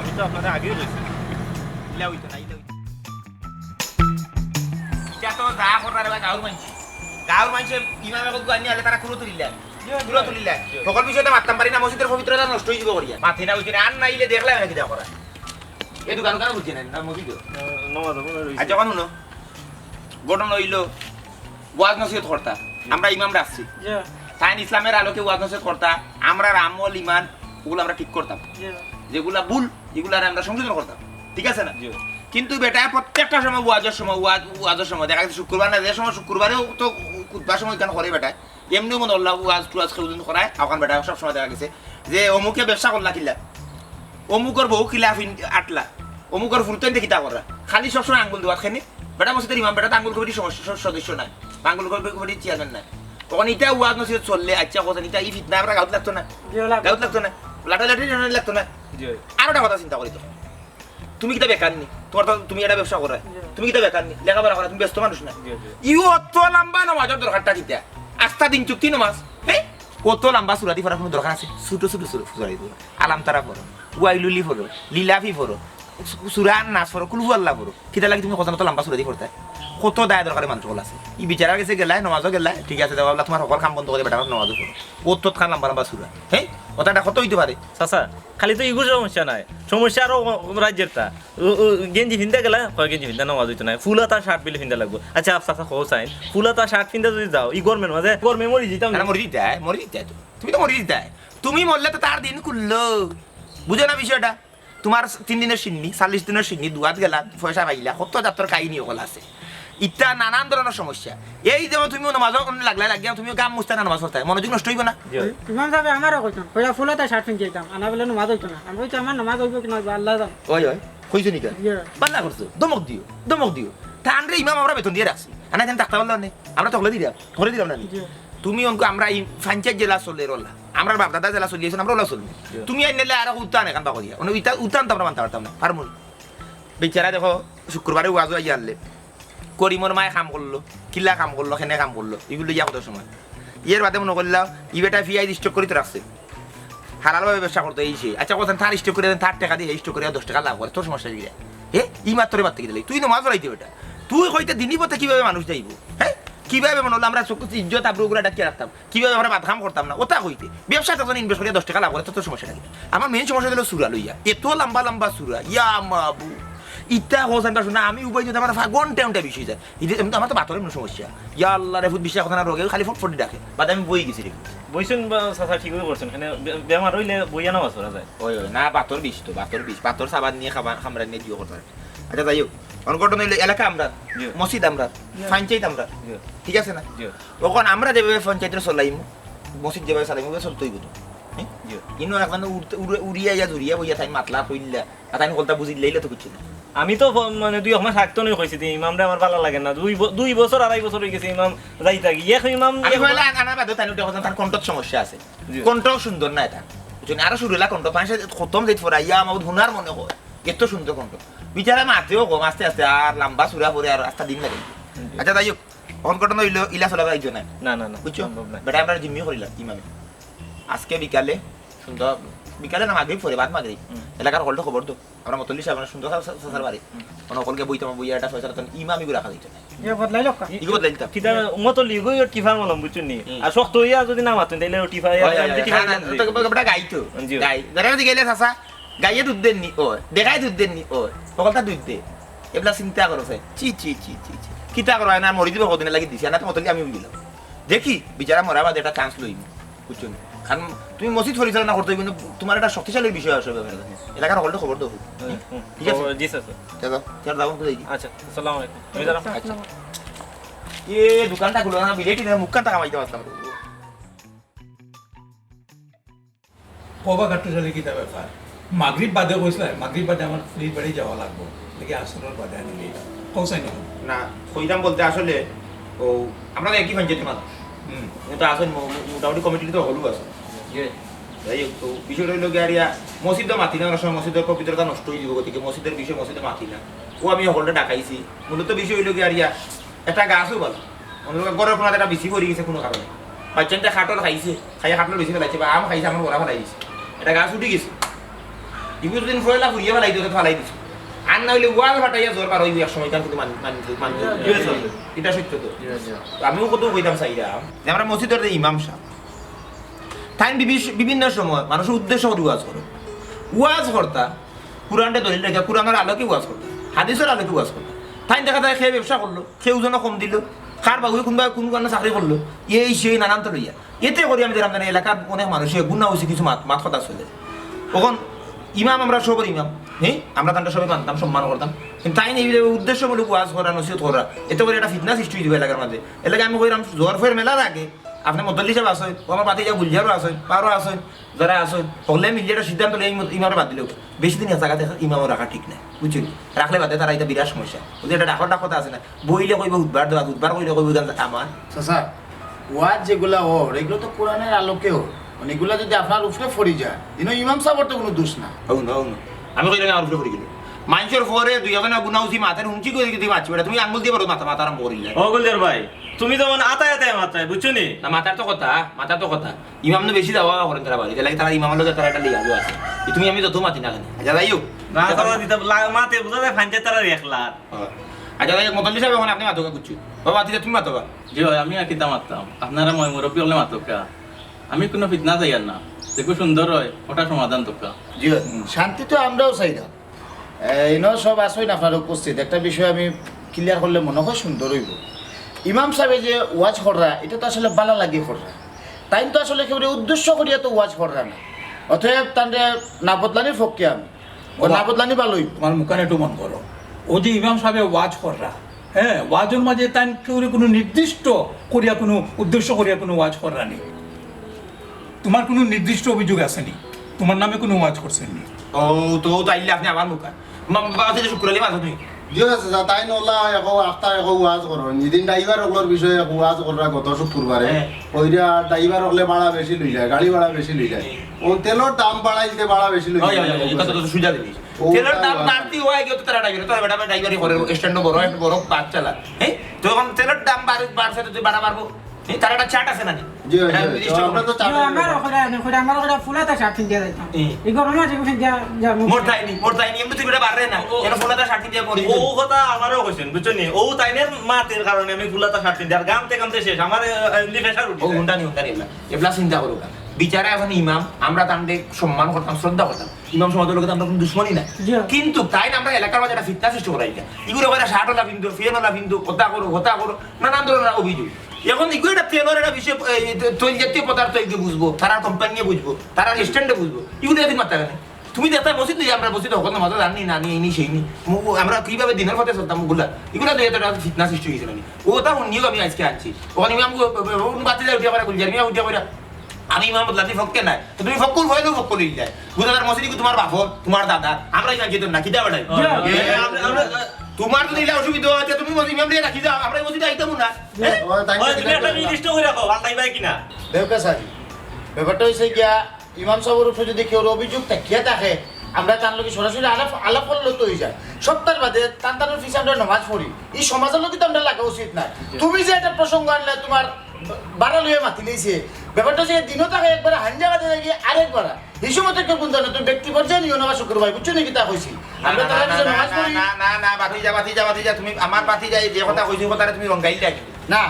আমি তো আপনাদের আগেই বলছি গাঁৱৰ মানুহে ইমান আগত গানি হলে তারা কুলো তুলিলে সকল বিষয়তে মাততাম পারি না মসজিদের পবিত্রতা নষ্ট হয়ে যাব করিয়া মাথে না বুঝি আর নাইলে দেখলে নাকি দেওয়া করা এই দোকান কেন বুঝছি না মসজিদ আর যখন শুনো গঠন হইল ওয়াজ নসিহত করতা আমরা ইমাম রাখছি তাই ইসলামের আলোকে ওয়াজ নসিহত করতা আমরা আমল ইমান ওগুলো আমরা ঠিক করতাম যেগুলা ভুল যেগুলা আমরা সংশোধন করতাম ঠিক আছে না কিন্তু বেটা প্রত্যেকটা সময় ওয়াজের সময় দেখা যাচ্ছে শুক্রবার না যে সময় শুক্রবারেও তো খুতবার সময় কেন করে বেটা এমনিও মনে হল্লা ওয়াজ টুয়াজ খেলুন করায় এখন বেটা সব সময় দেখা গেছে যে অমুকে ব্যবসা করলা কিলা অমুকর বউ কিলা আটলা অমুকর ফুলতেন দেখিতা করা খালি সবসময় আঙ্গুল দেওয়া খানি বেটা মসজিদের ইমাম বেটা আঙ্গুল কমিটির সদস্য নাই আঙ্গুল কমিটির চেয়ারম্যান নাই তখন এটা ওয়াজ নসিহত চললে আচ্ছা কথা এটা এই ফিতনা আমরা গাউত লাগতো না লাঠালাঠি লাগতো না আর একটা কথা চিন্তা করি তো তুমি কিতা বেকার নি তোমার তো তুমি এটা ব্যবসা করা তুমি কিতা বেকার নি লেখাপড়া করা তুমি ব্যস্ত মানুষ না ইউ অত লম্বা নামাজের দরকারটা কিতা আস্তা দিন চুক্তি নামাজ হ্যাঁ কত লম্বা সুরাতি পড়ার কোনো দরকার আছে ছোট সুরাতি পড়ো আলাম তারা পড়ো ওয়াইলুলি পড়ো লিলাফি পড়ো সুরান নাচ পড়ো কুলহু আল্লাহ পড়ো কিতা লাগে তুমি কথা মতো লম্বা সুরাতি পড়তে কত দায় দরকারি মানুষ আছে ই বিচারা গেছে গেলাই নমাজও গেলাই ঠিক আছে দেওয়া তোমার সকল কাম বন্ধ করে বেটা নমাজও পড়ো কত খান লম্বা সুরা হ্যাঁ কথাটা কত হইতে পারে চাচা খালি তো ইগুর সমস্যা নাই সমস্যা আরো রাজ্যের তা গেঞ্জি ফিনতে গেলে গেঞ্জি ফিনতে নামাজ হইতো না ফুলা তার শার্ট পিলে ফিনতে লাগবো আচ্ছা চাচা খো চাই ফুলা তার শার্ট ফিনতে যদি যাও ই গরমের মাঝে গরমে মরি যেতাম মরি দিতে তুমি তো মরি দিতে তুমি মরলে তো তার দিন খুললো বুঝো না বিষয়টা তোমার 3 দিনের সিন্নি 40 দিনের সিন্নি দুয়াত গেলা পয়সা পাইলা কত যাত্রার কাহিনী ওগুলো আছে ইত্যা নানান ধরনের সমস্যা এই যেমন তুমি নামাজ লাগিয়া তুমি গাম মুস্তা না নামাজ পড়তে মনোযোগ নষ্ট হইব না ইমাম সাহেব আমারও কইতো কইয়া ফুলাতে শার্ট পিন যেতাম আনা বলে নামাজ হইতো না আমি কইছি আমার নামাজ হইব কি না আল্লাহ জানে ওই কইছো নিকা বাল্লা করছো দমক দিও তা আনরে ইমাম আমরা বেতন দিয়ে রাখছি আনা জান ডাক্তার বললো না আমরা তো করে দিলাম না তুমি অঙ্ক আমরা এই পঞ্চায়েত জেলা চলে রলা আমরা বাপ দাদা জেলা চলিয়েছেন আমরা ওলা চলবো তুমি আইলে আর উত্তান এখান পাকো দিয়া উত্তান তো আমরা মানতে পারতাম না পারমু বেচারা দেখো শুক্রবারে ওয়াজ আইয়া আনলে করিমর মায়ে কাম করলো কিল্লা কাম করলো খেনে কাম করলো এগুলো ইয়া কত সময় ইয়ের বাদে মনে করলাম ই বেটা ফিআই স্টক করে তো রাখছে হারালভাবে ব্যবসা করতো এই সে আচ্ছা কথা তার স্টক করে তার টাকা দিয়ে স্টক করে 10 টাকা লাভ করে তোর সমস্যা কি হে ই মাত্র বাদ থেকে দিলে তুই নমাজ পড়াইতে বেটা তুই হইতে দিনই পথে কিভাবে মানুষ যাইব হ্যাঁ কিভাবে মনে হলো আমরা ইজ্জত আবরুগুলা ডাকিয়ে রাখতাম কিভাবে আমরা বাদ কাম করতাম না ওটা হইতে ব্যবসা তখন ইনভেস্ট করে 10 টাকা লাভ করে তোর সমস্যা কি আমার মেইন সমস্যা হলো সুরা লইয়া এত লম্বা সুরা ইয়া মাবু ইটা হোসেনটা শুনে আমি উপায় যদি আমার ঘন্টা বেশি যায় এটা আমার তো বাতরের সমস্যা ইয়া আল্লাহ রে ফুট বিশ্বাস কথা না রোগে খালি ফটফটি ডাকে বাদ আমি বই গেছি রে বইছেন বা চাচা ঠিক হয়ে পড়ছেন এখানে বেমার হইলে বইয়া নামাজ পড়া যায় ওই না বাতর বিষ বাতর সাবান নিয়ে খামরা নিয়ে দিও করতে আচ্ছা যাই হোক অনগঠন হইলে এলাকা আমরা মসজিদ আমরা পঞ্চায়েত আমরা ঠিক আছে না তখন আমরা যেভাবে পঞ্চায়েতের চলাইম মসজিদ যেভাবে চালাইম চলতে হইব তো ইনো এখন উড়িয়া ইয়া ধরিয়া বইয়া থাই মাতলা কইলা আর তাই কলটা বুঝি লইলে তো কিছু না আমি তো মানে দুই সময় থাকতো নই কইছি ইমামরে আমার ভালো লাগে না 2 বছর 2.5 বছর হয়ে গেছে ইমাম যাইতা গিয়ে ইমাম আমি কইলা আনার বাদে তাই উঠে কথা তার কণ্ঠত সমস্যা আছে কণ্ঠ সুন্দর না এটা বুঝছেন আরো শুরু হলা কণ্ঠ পাঁচে খতম যেত পড়া ইয়া আমার হুনার মনে হয় এত সুন্দর কণ্ঠ বিচারা মাতেও কম আস্তে আস্তে আর লম্বা সুরা পরে আর রাস্তা দিন লাগে আচ্ছা তাই অন কটন হইলো ইলা চলা যাইছো না না না না বুঝছো সম্ভব না বেটা আমরা জিম্মি করিলাম ইমামে আজকে বিকালে সুন্দর বিকালে না মাগরিব পরে বাদ মাগরিব এলাকার হলটা খবর তো আমরা মতলি সাহেব সুন্দর সাসার বাড়ি কোন সকলকে বইতাম বইয়া এটা ফয়সালা তখন ইমামি গুলো রাখা দিত না যে বদলাই লোক ইগো বদলাই দিতাম কিতা মতো লিগো টিফার মলম বুঝছনি আর শক্ত হইয়া যদি না মাতুন তাইলে টিফা বেটা গাইতো গাই যারা গেলে সাসা গাইয়ে দুধ দেননি ও দেখাই দুধ দেননি ও সকলটা দুধ দে এবলা চিন্তা করছে চি চি চি চি চি কিতা করো না মরি দিব কদিন লাগি দিছি না তো মতলি আমি দিলাম দেখি বিচারা মরা বাদ এটা চান্স লইম বুঝছো কারণ তুমি মসজিদ পরিচালনা করতে কিন্তু তোমার একটা শক্তিশালী বিষয় আসবে এলাকার হলটা খবর দেবো ঠিক আছে জি স্যার চলো চল যাবো তো দেখি আচ্ছা আসসালামু আলাইকুম আমি যারা এ দোকানটা খুলো না বিলেটি না মুখ কানটা কামাইতে পারতাম কবা ঘাটটো চলে কিতা ব্যাপার মাগরিব বাদে কইছিল মাগরিব বাদে আমার ফ্রি বাড়ি যাওয়া লাগবো দেখি আসরের বাদে আনিলি কৌসাই না না কইতাম বলতে আসলে ও আমরা তো একই পঞ্চায়েত মানুষ তো আসেন মোটামুটি কমিটি তো হলু আছে যাই হোক তো বিষয়টা হইল গিয়া মসজিদও মাতি না অনেক সময় মসজিদের পবিত্রতা নষ্ট হয়ে যাব গতিকে মসজিদের বিষয় মসজিদে মাতি না ও আমি সকলটা ডাকাইছি মূলত বিষয় হইল গিয়া একটা গাছও ভালো গড়ের কোনো একটা বেশি পড়ে গেছে কোনো কারণে বাচ্চাটা খাটর খাইছে খাইয়া খাটলো বেশি ফেলাইছে বা আম খাইছে আমার বড়া ফেলাই দিছে এটা গাছ উঠে গেছে ইগুলো দিন ফয়লা ফুরিয়ে ফেলাই দিতে ফেলাই দিছে আর না হইলে ওয়াল ফাটাইয়া জ্বর পার হইবে এক সময় কিন্তু এটা সত্য তো আমিও কত কইতাম চাইরা যে আমরা মসজিদের যে ইমাম সাহেব তাই বিভিন্ন সময় মানুষের উদ্দেশ্য করে ওয়াজ করে ওয়াজ করতা কোরআনটা দলিল রেখে কোরআনের আলোকে ওয়াজ করতা হাদিসের আলোকে ওয়াজ করতা তাই দেখা যায় খেয়ে ব্যবসা করলো খেয়ে ওজনও কম দিল কার বাবুয়ে কোনোবা কোন কারণে চাকরি করলো এই সেই নানান তো লইয়া এতে করে আমি দেখলাম এলাকার অনেক মানুষের গুণা হয়েছে কিছু মাত কথা চলে তখন ইমাম আমরা সবার ইমাম হ্যাঁ আমরা তান্টা সবাই মানতাম সম্মান করতাম কিন্তু তাই এই উদ্দেশ্যমূলক ওয়াজ করা নসিহত করা এতে করে একটা ফিটনেস সৃষ্টি হয়ে এলাকার মাঝে এলাকায় আমি কইলাম জোয়ার ফের মেলার আগে আপনি মদল্লি সাহেব আসেন আমার বাতি যা গুলজারও আসেন পারও আসেন যারা আসেন সকলে মিলিয়ে একটা সিদ্ধান্ত নিয়ে ইমামে বাদ দিলেও বেশি দিন জায়গাতে ইমামও রাখা ঠিক নাই বুঝছেন রাখলে বাদে তারা এটা বিরাট সমস্যা বুঝলি এটা ডাকর কথা আছে না বইলে কইব উদ্বার দেওয়া উদ্বার কইলে কইব আমার চাচা ওয়াজ যেগুলা ওর এগুলো তো কোরআনের আলোকে ওর মানে এগুলা যদি আপনার উপরে ফরি যায় কিন্তু ইমাম সাহেবের তো কোনো দোষ না আমি কইলাম আমার উপরে পড়ে গেল মানুষের পরে দুই এখন গুণা উঠি মাথার উঁচি করে দিতে মাছি বেটা তুমি আঙ্গুল দিয়ে পারো মাথা আরম্ভ করিলে ও গুলজার ভাই তুমি তো মানে আতায় আতায় মাত্রায় বুঝছো নি না মাথার তো কথা ইমাম তো বেশি দেওয়া করেন তারা বাড়ি তাহলে তারা ইমামের লোকের তারা একটা লিয়া আছে তুমি আমি যত মাতি না কেন আচ্ছা যাই হোক না তারা দিতে মাতে বুঝা যায় ফাঞ্চে তারা রেখলা আচ্ছা যাই হোক মতল্লি সাহেব এখন আপনি মাতোকা বুঝছো বাবা মাতিতে তুমি মাতোবা জি ভাই আমি আকিতা মারতাম আপনারা মই মুরব্বী হলে মাতকা আমি কোনো ফিতনা চাই না দেখো সুন্দর হয় ওটা সমাধান তোকা জি শান্তি তো আমরাও চাই না এনে সব আসই না আপনার উপস্থিত একটা বিষয় আমি ক্লিয়ার করলে মনে হয় সুন্দর হইব ইমাম সাহেব যে ওয়াজ কররা এটা তো আসলে ভালো লাগে কররা তাই তো আসলে কেউ উদ্দেশ্য করিয়া তো ওয়াজ কররা না অতএব তাহলে না বদলানির পক্ষে আমি ও না বদলানি ভালো হইব তোমার মুখানে একটু মন করো ও যে ইমাম সাহেব ওয়াজ কররা হ্যাঁ ওয়াজের মাঝে তাই কেউ কোনো নির্দিষ্ট করিয়া কোনো উদ্দেশ্য করিয়া কোনো ওয়াজ কররা নেই তোমার কোনো নির্দিষ্ট অভিযোগ আসেনি তোমার নামে কোনো ওয়াজ করছেননি ও তো তাইলে আপনি আমার মুখা বাবা থেকে শুক্রালি মাথা তুমি জি আছে তাই নলা একো আখতা একো ওয়াজ করো নিদিন ড্রাইভার ওগুলোর বিষয়ে একো ওয়াজ করা গত শুক্রবারে ওইটা ড্রাইভার হলে ভাড়া বেশি লই যায় গাড়ি ভাড়া বেশি লই যায় ও তেলের দাম বাড়াইতে ভাড়া বেশি লই যায় সুজা দিবি তেলের দাম বাড়তি হয় কেউ তো তারা ড্রাইভার তো বেটা ড্রাইভারই করে স্ট্যান্ডও বড় একটা বড় বাস চালা হ্যাঁ যখন তেলের দাম বাড়ছে তো ভাড়া বাড়বো তার একটা চাট আছে না জি আমরা তো চাই আমার ওখানে ফুলাতা শার্ট কিনতে যাইতাম এই গরমে আছে কিনতে যা মোর তাইনি এমনি তুই বেটা বাড়রে না এর ফুলাতা শার্ট কিনতে পড়ি ও কথা আমারও কইছেন বুঝছো নি ও তাইনের মাতের কারণে আমি ফুলাতা শার্ট কিনতে আর গামতে গামতে শেষ আমার এমনি প্রেসার ও উঠে হুন্ডা এবলা চিন্তা করো বিচারে এখন ইমাম আমরা তান্ডে সম্মান করতাম শ্রদ্ধা করতাম ইমাম সমাজের লোকের আমরা কোনো দুশ্মনী না কিন্তু তাই না আমরা এলাকার মাঝে একটা ফিটনা সৃষ্টি করাই এগুলো করে শার্ট হলা বিন্দু ফেন হলা বিন্দু কথা করো নানান ধরনের অভিযোগ এখন এগুলো একটা তেলের একটা বিষয় তৈরি জাতীয় পদার্থ এগুলো বুঝবো তারা কোম্পানি বুঝবো তারা স্ট্যান্ডে বুঝবো এগুলো এদিন মাত্রা কেন তুমি যেটা মসজিদ দিয়ে আমরা বসিত হকন মাথা জানি না এই নি সেই নি আমরা কিভাবে দিনের পথে চলতাম গুলা এগুলো দিয়ে একটা ফিটনা সৃষ্টি হয়েছিল ও তা নিয়োগ আমি আজকে আনছি ওখানে আমি বাতি যায় উঠিয়া করে গুলজার মিয়া উঠিয়া করে আমি ইমাম বদলাতে ফক্কে নাই তো তুমি ফক্কুর হইলেও ফক্ক লই যায় বুঝাদার মসজিদ কি তোমার বাপর তোমার দাদা আমরা ইমাম যেত না কিতা বাড়াই তোমার যদি ইলা অসুবিধা হয় তুমি মসজিদ ইমাম দিয়ে রাখি যাও আমরা মসজিদে আইতাম না তুমি একটা নির্দিষ্ট করে রাখো আল্লাহ ভাই কিনা দেউকা সাহি ব্যাপারটা হয়েছে গিয়া ইমাম সাহেবের উপরে যদি কেউ অভিযোগ থাকিয়া থাকে আমরা তার লোকে সরাসরি আলাপ করলে তো হয়ে যায় সপ্তাহ বাদে তার ফিসে আমরা নামাজ পড়ি এই সমাজের লোকে তো আমরা লাগা উচিত না তুমি যে একটা প্রসঙ্গ আনলে তোমার বাড়া লইয়া মাতি লইছে ব্যাপারটা হচ্ছে দিনও থাকে একবার হাঞ্জা বাদে গিয়ে আরেকবার এই সময় কেউ কোন জানো তুমি ব্যক্তি পর্যায়ে নিও নামাজ শুক্র ভাই বুঝছো নাকি তা কইছি আমরা তার পিছনে নামাজ পড়ি না বাতি যা তুমি আমার বাতি যাই যে কথা কইছি কথাটা তুমি রঙ্গাইল লাগি না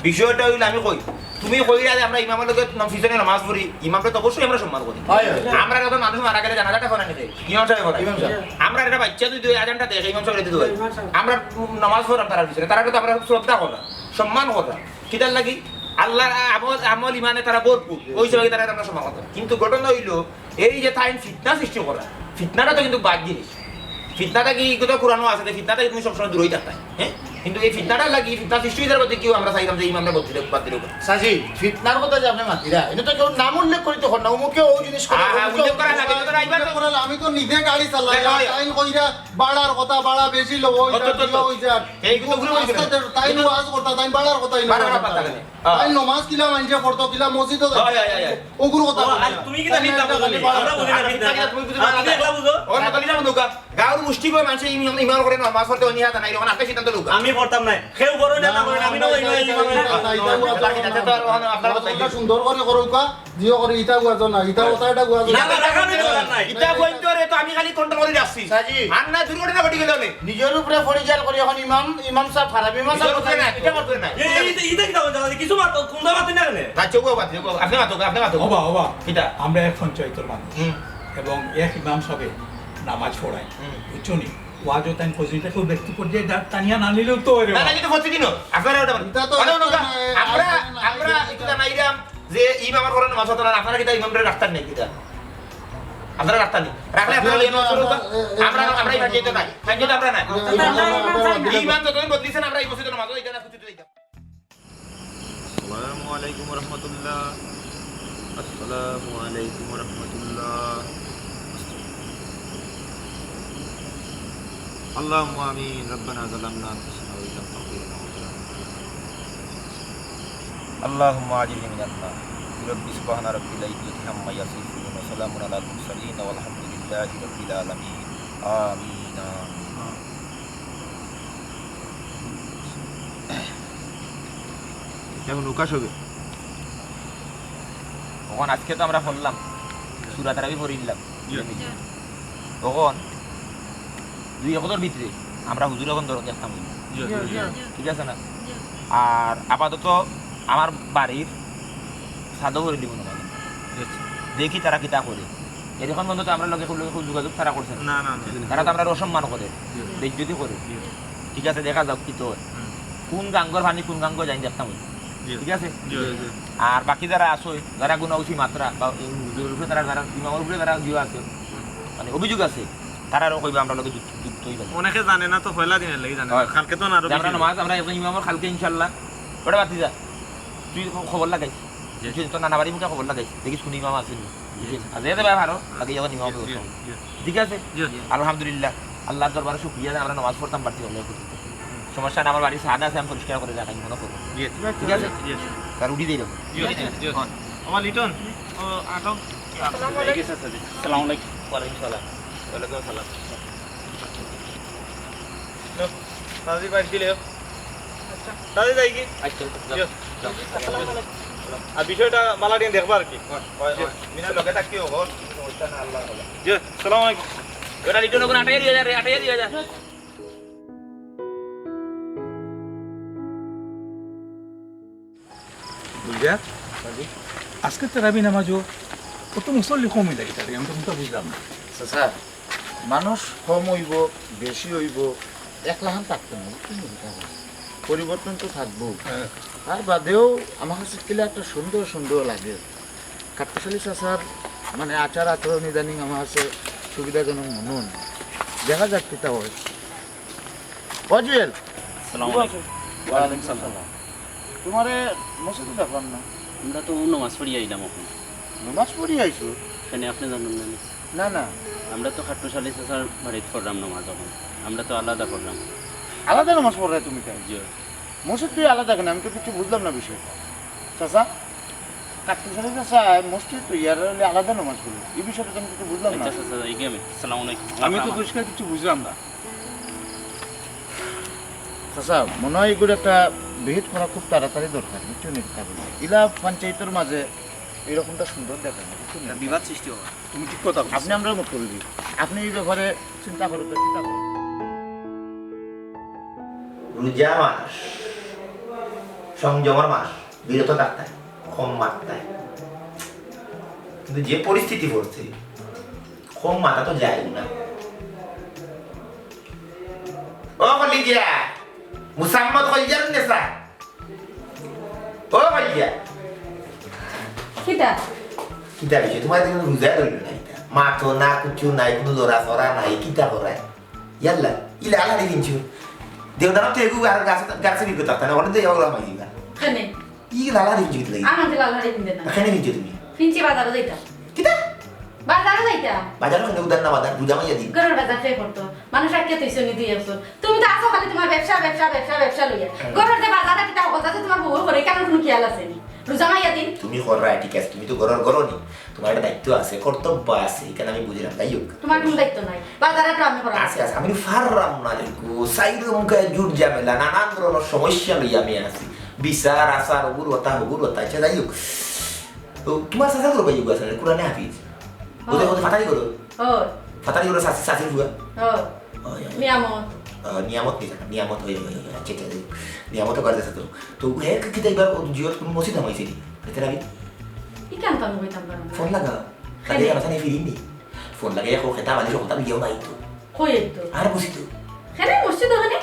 বিষয়টা হইল আমি কই তুমি কইরা যে আমরা ইমামের লগে ফিজনে নামাজ পড়ি ইমামকে তো অবশ্যই আমরা সম্মান করি হয় আমরা যখন মানুষ মারা গেলে জানাজাটা করা নিতে ইমাম সাহেব করা ইমাম সাহেব। আমরা একটা বাচ্চা দুই আজানটা দেখে ইমাম সাহেব দিতে আমরা নামাজ পড়াম তার পিছনে তারা তো আমরা শ্রদ্ধা করা সম্মান করা কিতার লাগি আল্লাহর আমল ইমানে তারা ভরপুর ওই সময় তারা আমরা সম্মান করা কিন্তু ঘটনা হইল এই যে তাই ফিতনা সৃষ্টি করা ফিতনাটা তো কিন্তু বাদ জিনিস ফিতনাটা কি কোথাও কোরআনও আছে ফিতনাটা তুমি সবসময় দূরই থাকতে হ্যাঁ কিন্তু এই ফিতনাটা লাগি ফিতনা সৃষ্টি হয়ে যাবে কেউ আমরা চাইলাম যে ইমামরা বাদ দিলে সাজি ফিতনার কথা যে আপনি মাতিরা এটা তো কেউ নাম উল্লেখ করি তখন না অমুকে ও জিনিস উল্লেখ করা লাগে তো রাইবার তো আমি তো নিজে গাড়ি চালাই দেখা হয়। তাইন কইরা বাড়ার কথা বাড়া বেশি লব এইগুলো ঘুরে বসে না। তাইন ওয়াজ করতা তাইন বাড়ার কথাই না বাড়ার কথা লাগে। তাইন নমাজ কিলা মানছে পড়তো কিলা মসজিদও হয়, হয়, হয়। ওগুলো কথা তুমি কি জানি আমরা বুঝি না তুমি একলা বুঝো ওর মত নিলাম লোকা গাঁর মুষ্টি কয় মানুষ ইমান করে না মাছ করতে অনিহা নাই যখন আপনি সিদ্ধান্ত লোকা আমি পড়তাম না কেউ করো না করে আমি না আপনারা সুন্দর করে করুকা জিও করে ইটা গুয়াছো না ইটা কথাটা গুয়াছো না না রাখা নেই নাই ইটা বইতো রে তো আমি খালি কন্ট্রোল করে রাখছি সাজি আর না দুর্ঘটনা ঘটে গেল আমি নিজের উপরে পরিচাল করি এখন ইমাম সাহেব খারাপ ইমাম সাহেব করতে না এটা করতে না এই ইতে কি দাও জানি কিছু মাত কোনটা মাত না কেন না চোখ বাদ আপনি মাতো হবা হবা এটা আমরা এক পঞ্চায়েতের মানুষ হুম এবং এক ইমাম সাহেব নামাজ পড়ায় হুম। বুঝছো নি ওয়াজও তাই ফজিলটা কেউ ব্যক্তি পর্যায়ে টানিয়া না নিলেও তো না না কিন্তু প্রতিদিন আপনারা ওটা এটা তো আমরা আমরা এটা নাইরাম যে ইমাম করেন মাছ হতো না আপনারা কিটা ইমামরে রাখতার নেই কিটা আপনারা রাখতার নেই রাখলে আপনারা ইমাম শুরু আমরা ইমাম যেতে নাই যেতে আমরা না ইমাম তো তুমি বদলিছেন আমরা এই বছর নামাজ এটা না খুঁজতে দিতাম আসসালামু আলাইকুম ওয়া রাহমাতুল্লাহ আসসালামু আলাইকুম ওয়া রাহমাতুল্লাহ اللهم آمين ربنا ظلمنا أنفسنا وإن لم تغفر لنا وترحمنا اللهم أجرني من النار رب سبحان ربي العزة عما يصفون وسلام على المرسلين والحمد لله رب العالمين آمين এখন উকাশ হবে তখন আজকে তো আমরা পড়লাম সূরা তারাবি পড়িলাম তখন দুই একদর ভিতরে আমরা হুজুর এখন ধরুন দেখতাম ঠিক আছে না আর আপাতত আমার বাড়ির সাদও করে দিব না দেখি তারা কিতা করে এরকম বন্ধু আমরা লোকে যোগাযোগ তারা করছে না তারা তো আমরা অসম্মান করে বেজ্জতি করে ঠিক আছে দেখা যাক কি তো কোন গাঙ্গর ভানি কোন গাঙ্গ যাই দেখতাম ঠিক আছে আর বাকি যারা আসো যারা গুণ উঠি মাত্রা বা হুজুরের উপরে তারা যারা ইমামের উপরে যারা জিও আছে মানে অভিযোগ আছে তারারও কইবা আমরা লোকে যুক্ত হইবা অনেকে জানে না তো পয়লা দিনের লাগি জানে কালকে তো না আরো আমরা নামাজ আমরা একজন ইমামের কালকে ইনশাআল্লাহ ওটা বাতি যা তুই খবর লাগাই তুই তো নানা বাড়ি মুখে খবর লাগাই দেখিস কোন ইমাম আছে আর যেতে ভাই ভালো লাগে যখন ইমাম ঠিক আছে আলহামদুলিল্লাহ আল্লাহর দরবারে শুকরিয়া আমরা নামাজ পড়তাম বাড়তি হলে সমস্যা না আমার বাড়ি সাদা আছে আমি পরিষ্কার করে রাখাই মনে করবো ঠিক আছে তার উঠি দিয়ে দেবো আমার লিটন ও আটো আসসালামু আলাইকুম ওয়ালাইকুম সালাম ওয়ালাইকুম সালাম দাদি বাইক দিলে আচ্ছা দাদি যাই কি আচ্ছা আর বিষয়টা মালা দিয়ে দেখবা আর কি মিনা লগে থাকি ও ওইটা না আল্লাহ বলে জি আসসালামু আলাইকুম ওটা রিটার্ন করে আটাই দিয়ে যা বুঝা আজকে তারাবি নামাজও কত মুসল্লি কম হয়ে লাগে আমি তো বুঝলাম না স্যার মানুষ কম হইব বেশি হইব একলাহান থাকতে না পরিবর্তন তো থাকবো আর বাদেও আমার কাছে কিলে একটা সুন্দর সুন্দর লাগে কাট্টাশালী চাষার মানে আচার আচরণ ইদানিং আমার কাছে সুবিধাজনক মনে হয় দেখা যাক কিতা হয় অজুয়েল তোমারে মসজিদে ব্যাপার না আমরা তো নামাজ পড়িয়ে আইলাম এখন নমাজ পড়ি আইছো এখানে আপনি জানেন না নি? না না আমরা তো খাটুশালী চাচার বাড়িতে পড়লাম নামাজ তখন আমরা তো আলাদা পড়লাম আলাদা নামাজ পড়ে তুমি কেন জি মসজিদ তুই আলাদা কেন আমি তো কিছু বুঝলাম না বিষয়টা চাচা কাটতে চাচা মসজিদ তো ইয়ার হলে আলাদা নামাজ পড়ি এই বিষয়টা তো আমি কিছু বুঝলাম না আচ্ছা চাচা এই গেমে আসসালামু আলাইকুম আমি তো পরিষ্কার কিছু বুঝলাম না চাচা মনে হয় এগুলো একটা বিহিত করা খুব তাড়াতাড়ি দরকার বুঝছো নি ইলা পঞ্চায়েতের মাঝে এরকমটা সুন্দর দেখা যায় বুঝছো নি? বিবাদ সৃষ্টি হবে তুমি ঠিক কথা বলছো। আপনি আমরা মত করে দিই আপনি এই ব্যাপারে চিন্তা করো তো চিন্তা করো রোজা মাস সংযমের মাস বিরত থাকতে হয়, কম মারতে হয়। কিন্তু যে পরিস্থিতি পড়ছে কম মাথা তো যায় না ও কলিজা মুসাম্মদ কলিজার নেশা ও কলিজা কিটা কিতা বিষয় তোমার কিন্তু রোজা ধরল না এটা মাথো না কিছু নাই কোনো লড়া চড়া নাই কিতা করায় ইয়াল্লা ইলা আলা দেখিনছু দেওদানা তো এগু আর গাছে বিকত থাকতে না ওটা তো এগুলো মাই দিবা খানে ই লালা দেখিনছু কি লাগি আমার লাল হাড়ি কিনতে না এখানে কিনছো তুমি ফিনচি বাজারে যাইতাম কিতা বাজারে যাইতাম বাজারে ওখানে উদার না বাজার রোজা মাইয়া দিন গরুর বাজার ফে করতো মানুষ আটকে তুই শুনি দুই বছর তুমি তো আসো খালি তোমার ব্যবসা ব্যবসা ব্যবসা ব্যবসা লইয়া গরুর যে বাজারে কিটা বলতাছে তোমার বউ করে কেন কোনো খেয়াল আছে নি রোজা মাইয়া দিন তুমি কররা ঠিক আছে তুমি তো গরর গরনি তোমার একটা দায়িত্ব আছে কর্তব্য আছে এখানে আমি বুঝলাম তাই হোক তোমার কোনো দায়িত্ব নাই বাজারে তো আমি করা আছে আছে আমি ফাররাম না দেখো সাইড মুখে জুট ঝামেলা নানান ধরনের সমস্যা লইয়া আমি আছি বিচার আচার অগুরতা আচ্ছা যাই হোক তো তোমার সাথে করবো এই আছে কোরআনে হাফিজ ওদের ওদের ফাটারি করো ও ফাটারি করো সাসি সাসি জুয়া ও মিয়ামত নিয়ামত কি জানা নিয়ামত হয়ে আচ্ছা আচ্ছা নিয়ামত করতে তো তো হে কি তাই বা জিওর কোন মসজিদ আমাইছে নি এটা আমি ইকান তো আমি কইতাম পারো না ফোন লাগা তাহলে কেন জানি ফিরিনি ফোন লাগে এখন খেতা বালি সব তার গিয়েও নাই তো কই তো আর বসিত খানে মসজিদ ওখানে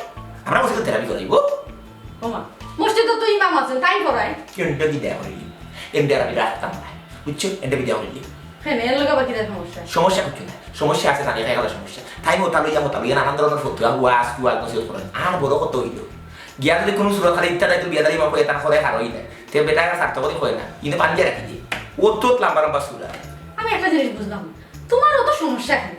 আমরা বসে থেরাপি করাইবো ওমা মসজিদ তো ইমাম আছেন তাই করায় কেনটা কি দেয়া হইলি এমডি আর আমি রাখতাম না বুঝছো এমডি দেয়া হইলি খানে এর লগা বাকি সমস্যা সমস্যা কিছু না সমস্যা আছে তাকে দেখা সমস্যা তাই মতো লইয়া নানান ধরনের ফটো ওয়াজ টুয়াজ নসিহত করেন আর বড় কত হইল গিয়া যদি কোনো সুরত খালি ইত্যাদি তো বিয়াদারি মাপো এটা করে হারই না তে বেটা স্বার্থ করে হয় না কিন্তু পানি দিয়ে রাখি দিয়ে ও তো লম্বা লম্বা সুরা আমি একটা জিনিস বুঝলাম না তোমার অত সমস্যা কেন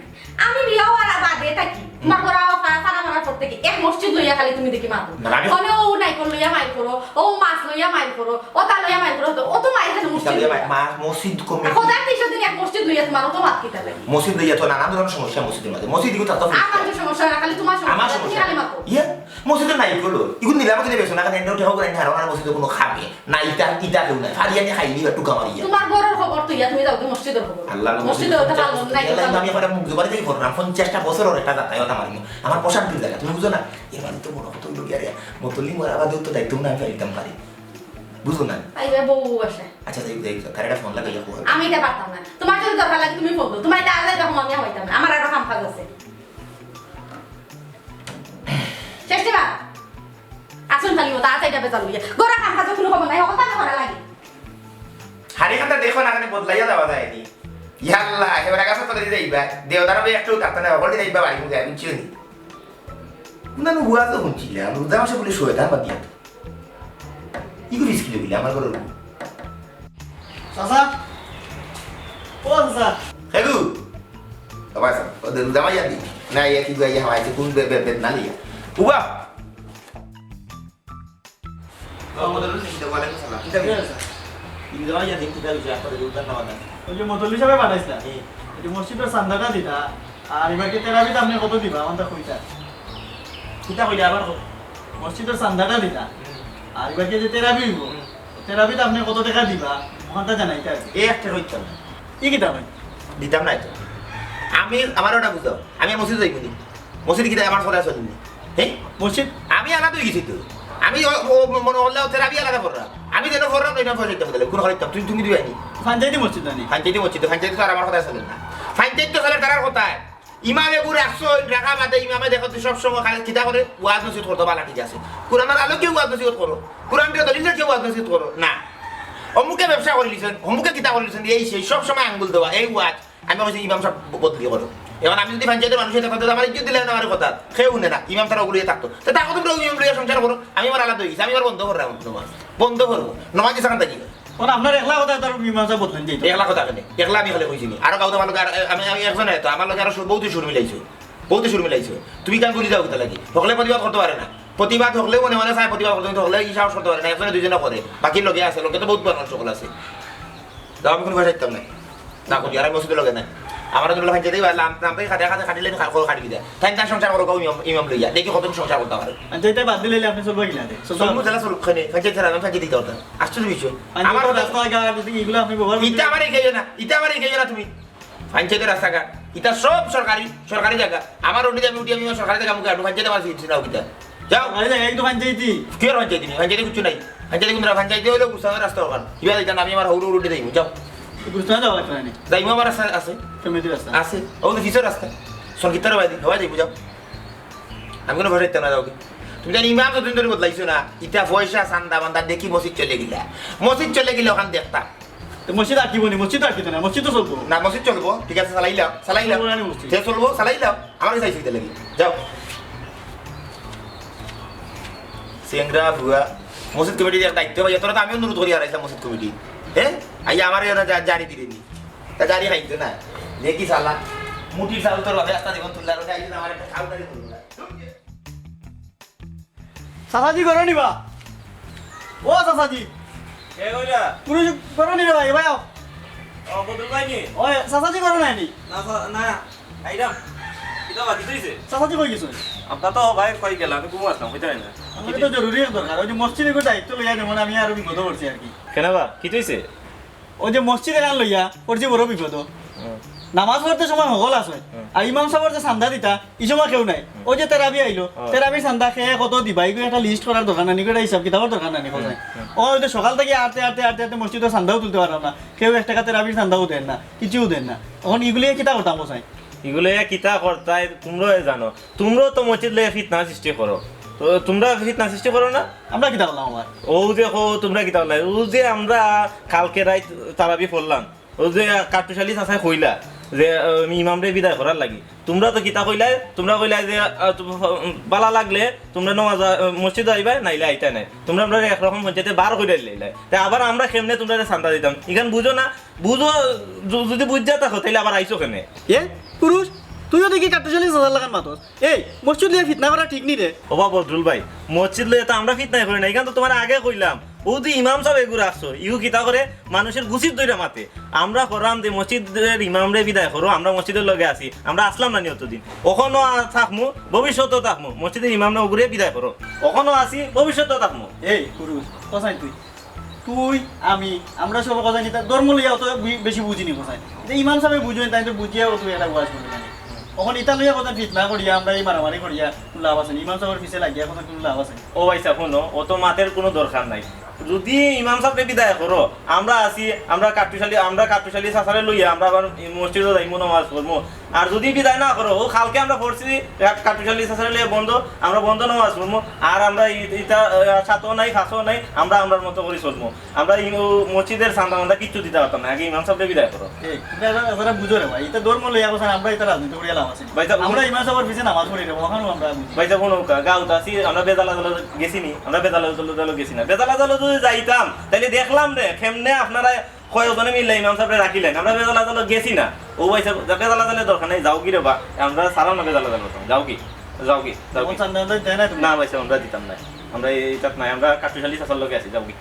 আমি বিয়াও আর বাদে থাকি তোমার ঘর ফাড়া মারার পর থেকে এক মসজিদ লইয়া খালি তুমি দেখি মাতো না, আমি- ওখানে ও নাইকল লইয়া মাইল করো ও মাছ লইয়া মাইল করো ও তা লইয়া মাইল করো ও তো মাইল খালি মসজিদ মা মসজিদ কমে খোদার 300 দিন এক মসজিদ লইয়া তোমার অত মাত কিতা লাগে মসজিদ লইয়া তো নানান ধরনের সমস্যা মসজিদের মাঝে মসজিদ এগুলো তো আমার যে সমস্যা না খালি তোমার আমার সমস্যা তুমি সমস্যা খালি মাতো ইয়া মসজিদে নাই করলো এগুলো নিলামতে বেশি না কারণ এনে উঠে হোক না হারানোর মসজিদে কোনো খাবে না ইটা কেউ নাই ফারিয়া নিয়ে খাইলি বা টুকা মারিয়া তোমার ঘরের খবর তো ইয়া তুমি যাও কি মসজিদের খবর আল্লাহ মসজিদে ওটা ভালো নাই আমি এখন মুখ জবানি থেকে করলাম 50টা বছরের একটা যাতায়াত আমার আমার প্রশান্তির জায়গা তুমি বুঝো না এবার তো মনে হতো লোক আরে মতলি মোর আবার তো দায়িত্ব না আমি পাইতাম পারি বুঝো না আইবে বউ আসে আচ্ছা দেখ তার ফোন লাগাইয়া কোয়া আমি এটা পারতাম না তোমার যদি দরকার লাগে তুমি ফোন দাও তোমার এটা আলাদা রকম আমি হইতাম না আমার আরো কাম কাজ আছে চেষ্টা বা আসুন খালি ওটা আছে এটা বেজাল লইয়া গোরা কাম কাজ কোনো খবর নাই ওটা না করা লাগে হারি খানটা দেখো না এখানে বদলাইয়া যাওয়া যায় নি ইয়াল্লা এবার কাছে চলে যাইবা দেওদার হবে একটু কাটতে না বলি যাইবা বাড়ি মুখে বুঝছি নি না হুয়া তো শুনছিলাম রুদা মাসে বলে শোয়তাম বাদ দিয়া ইগো রিস্কি লইলে আমার ঘরে চাচা ও চাচা হেগু আবার ওদের রুদা মাইয়া দি না ইয়া কি গাইয়া হাওয়াইছে কোন বে না লিয়া উবা আমাদের রুদা বলে সালাম কি দেবে রুদা মাইয়া দিন কি দেবে আপরে রুদা না বাদা ওই যে মতলি সাহেব পাঠাইছিলা এই মসজিদের চান্দাটা দিতা আর এবারকে তেরাবিতে আপনি কত দিবা আমাদের কইতা কিতা কইলা আবার মসজিদের চান্দাটা দিতা আর এবারকে যে তেরাবি হইব তেরাবিতে আপনি কত টাকা দিবা ওখানটা জানাইতে আর কি। এই একটা কইতাম ই কিতা ভাই দিতাম না তো আমি আমার ওটা বুঝাও আমি মসজিদ যাইব নি মসজিদ কিটা আমার সদা চলি হ্যাঁ মসজিদ আমি আলাদা হয়ে গেছি তো আমি মনে হল্লা ওদের আমি আলাদা করলাম আমি যেন করলাম এটা ফসাইতাম বলে কোন হরিতাম তুমি দিবাই নি ফাঞ্চাইতি মসজিদ জানি ফাঞ্চাইতে মসজিদ ফাঞ্চাইতে তো আর আমার কথা চলে না ফাঞ্চাইতে তো চলে তার কথা ইমামে গুড় 100 টাকা বাদে ইমামে দেখো তুই সবসময় খালি কিতা করে ওয়াজ নসিহত করতে পারা ঠিক আছে কোরআনের আলো কেউ ওয়াজ নসিহত করো কোরআন দিয়ে দলিল কেউ ওয়াজ নসিহত করো না অমুকে ব্যবসা করে লিছেন অমুকে কিতা করে লিছেন এই সেই সব সময় আঙ্গুল দেওয়া এই ওয়াজ আমি বলছি ইমাম সব বদলি করো এখন আমি যদি পঞ্চায়েতের মানুষের কথা আমার ইজ্জত দিলে আমার কথা কেউ শুনে না ইমাম তারা ওগুলো থাকতো তো তাকে তোমরা ইমাম লইয়া সংসার করো আমি আমার আলাদা হয়ে গেছি আমি আমার বন্ধ করলাম নমাজ বন্ধ করবো নমাজ সেখান থেকে তখন আপনার একলা কথা তার মীমাংসা বদলেন যেত একলা কথা কেন একলা আমি হলে কইছিনি আরো কাউ তোমার লগে আমি একজন তো আমার লগে আরো বহুত সুর মিলাইছো তুমি কান বুঝি যাও কোথা লাগি হকলে প্রতিবাদ করতে পারে না প্রতিবাদ হকলেও মনে মনে চায় প্রতিবাদ করতে হলে কি সাহস করতে পারে না একজনে দুইজনে করে বাকি লগে আছে লগে তো বহুত মানুষ সকল আছে যাও আমি কোনো ভাষা দিতাম না করি আর আমি মসজিদের লগে না আমার জন্য ভাই যেতেই পারলাম নামতেই খাটিলে খাটি দেয় তাই তার সংসার করো ইমাম লইয়া দেখি কত সংসার করতে পারে যেটা বাদ দিলে আপনি চলবো কিনা চলবো জেলা চলুক খানে ফাঁকে ছাড়া আমি ফাঁকে দিতে পারতাম আশ্চর্য বিষয় আমার এগুলো আপনি ব্যবহার ইটা আমারই খেয়ে না তুমি পঞ্চায়েতের রাস্তাঘাট ইটা সব সরকারি জায়গা আমার উঠে আমি সরকারি জায়গা মুখে আটু পঞ্চায়েতে আমার ফিরছি না ওইটা যাও একদম পঞ্চায়েতি কি আর পঞ্চায়েতে কিছু নাই পঞ্চায়েতে হলে গুছানোর রাস্তা ওখান ইবা দিতাম আমি আমার হৌড় উঠে যাইমু যাও বুঝতে যাওয়া লাগবে না যাইমু আমার রাস্তা আছে ফ্যামিলি রাস্তা আছে ও তো ফিসের রাস্তা সরকিতার বাইদি হওয়া যাইবু যাও আমি কোনো ভাষা দিতাম না যাও তুমি জানি ইমাম তো তুমি বদলাইছো না ইটা পয়সা চান্দা বান্দা দেখি মসজিদ চলে গেলে ওখান দেখতাম মসজিদ আঁকিব নি মসজিদ আঁকিত না মসজিদ তো চলবো না মসজিদ চলবো ঠিক আছে চালাইলাম সে চলবো চালাইলাম আমার চাইছি লাগি যাও সিংরা ভুয়া মসজিদ কমিটির দায়িত্ব ভাই তোরা তো আমি অনুরোধ করি হারাইছিলাম মসজিদ কমিটি হ্যাঁ আইয়া আমার জারি দিলে নি তা জারি খাইতো না দেখি সালা মুটির চাল তোর ভাবে রাস্তা দেখুন তুললার আমার একটা খাও দাঁড়িয়ে তুললা চাচাজি করো নিবা ও চাচাজি এ কইলা পুরুষ করো নি রে ভাই ভাই ও বদল ভাইনি ও চাচাজি করো নাই নি না আইরাম কিটা বাকি দিছে চাচাজি কই গেছো আপনার তো ভাই কই গেল আমি ঘুমো আসলাম কইতে না আমাকে তো জরুরি দরকার ওই যে মসজিদে করে দায়িত্ব লইয়া যেমন আমি আর বিপদ করছি আর কি কেন বা কি হইছে ওই যে মসজিদে গান লইয়া করছি বড় বিপদ নামাজ পড়তে সময় হগল আছে আর ইমাম সাহেবের যে চান্দা দিতা এই সময় কেউ নাই ওই যে তেরাবি আইলো তেরাবি চান্দা খেয়ে কত দিবা এগুলো একটা লিস্ট করার দরকার নাই একটা হিসাব কিতাবের দরকার নাই কোথায় ওই যে সকাল থেকে আটতে মসজিদের চান্দাও তুলতে পারো না কেউ 1 টাকা তেরাবির চান্দাও দেন না কিছুও দেন না তখন এগুলি কিতা করতাম বসাই এগুলো কিতা করতাই তোমরাও জানো তোমরাও তো মসজিদ লয়ে ফিতনা সৃষ্টি করো তো তোমরা ফিতনা সৃষ্টি করো না আমরা কিতা করলাম আমার ও যে তোমরা কিতা করলাই ও যে আমরা কালকে রাত তারাবি পড়লাম ও যে কাটুশালি চাচাই কইলা যে ইমামরে বিদায় করার লাগি তোমরা তো কিতা কইলাই তোমরা কইলাই যে বালা লাগলে তোমরা নমাজ মসজিদ আইবা নাইলে আইতা নাই তোমরা আমরা একরকম পঞ্চায়েতে বার করে লাইলাই তাই আবার আমরা কেমনে তোমরা চান্দা দিতাম এখান বুঝো না বুঝো যদি বুঝা থাকো তাইলে আবার আইসো কেনে এ পুরুষ তুইও দেখি কাটুশালি চাচার লাগান মাতস এই মসজিদ লিয়ে ফিতনা করা ঠিক নি রে ওবা বদরুল ভাই মসজিদ লইয়া তো আমরা ফিতনাই করি না এখান তো তোমার আগে কইলাম ও যে ইমাম সাহেব এগুলো আসছো ইউ কিতা করে মানুষের গুছিত দইরা মাতে আমরা করলাম যে মসজিদের ইমামরে বিদায় করো আমরা মসজিদের লগে আছি আমরা আসলাম না নিয়তদিন ওখানো থাকমু ভবিষ্যতেও থাকমু মসজিদের ইমামরা ওগুলো বিদায় করো ওখানো আসি ভবিষ্যতেও থাকমু এই পুরুষ কোথায় তুই আমি আমরা সব কথা নিতে ধর্ম লইয়া তো বেশি বুঝিনি কোথায় যে ইমাম সাহেব বুঝুন তাই তো বুঝিয়াও তুই একটা ওয়াজ করবি জানি ওখানে ইতা লইয়া কথা ফিতনা করিয়া আমরা এই মারামারি করিয়া কোনো লাভ আছে ইমাম সাহেবের পিছে লাগিয়া কথা কোনো লাভ আছে ও ভাই শোনো ও তো মাতের কোনো দরকার নাই যদি ইমাম সাহেবকে বিদায় করো আমরা আছি আমরা কাটুশালি চাচারে লইয়া আমরা আবার মসজিদে যাইমু নামাজ পড়বো আর যদি বিদায় না করো ও কালকে আমরা পড়ছি কাটুশালি চাচারে লইয়া আমরা বন্ধ নামাজ পড়বো আর আমরা ইটা ছাতও নাই খাসও নাই আমরা আমরার মতো করে চলবো আমরা মসজিদের চান্দা মান্দা কিচ্ছু দিতে পারতাম না আগে ইমাম সাহেবকে বিদায় করো এই বুঝো রে ভাই এটা ধর্ম লইয়া কথা আমরা এটা রাজনীতি করিয়া লাভ আছে আমরা ইমাম সাহেবের পিছে নামাজ পড়ি রে ওখানেও আমরা ভাই যখন গাঁত আছি আমরা বেদালা গেছি নি আমরা বেদালা গেছি না বেদালা যদি যাইতাম তাহলে দেখলাম রে কেমনে আপনারা কয়েকজনে মিললে ইমাম সাহেব রাখিলেন আমরা বেদালা গেছি না ও ভাই বেদালা দরকার নেই যাও কি রে বা আমরা সারাম না বেদালা যাও কি না ভাই আমরা দিতাম না আমরা এইটাত নাই আমরা কাটুশালি চাচার লগে আছি যাও কি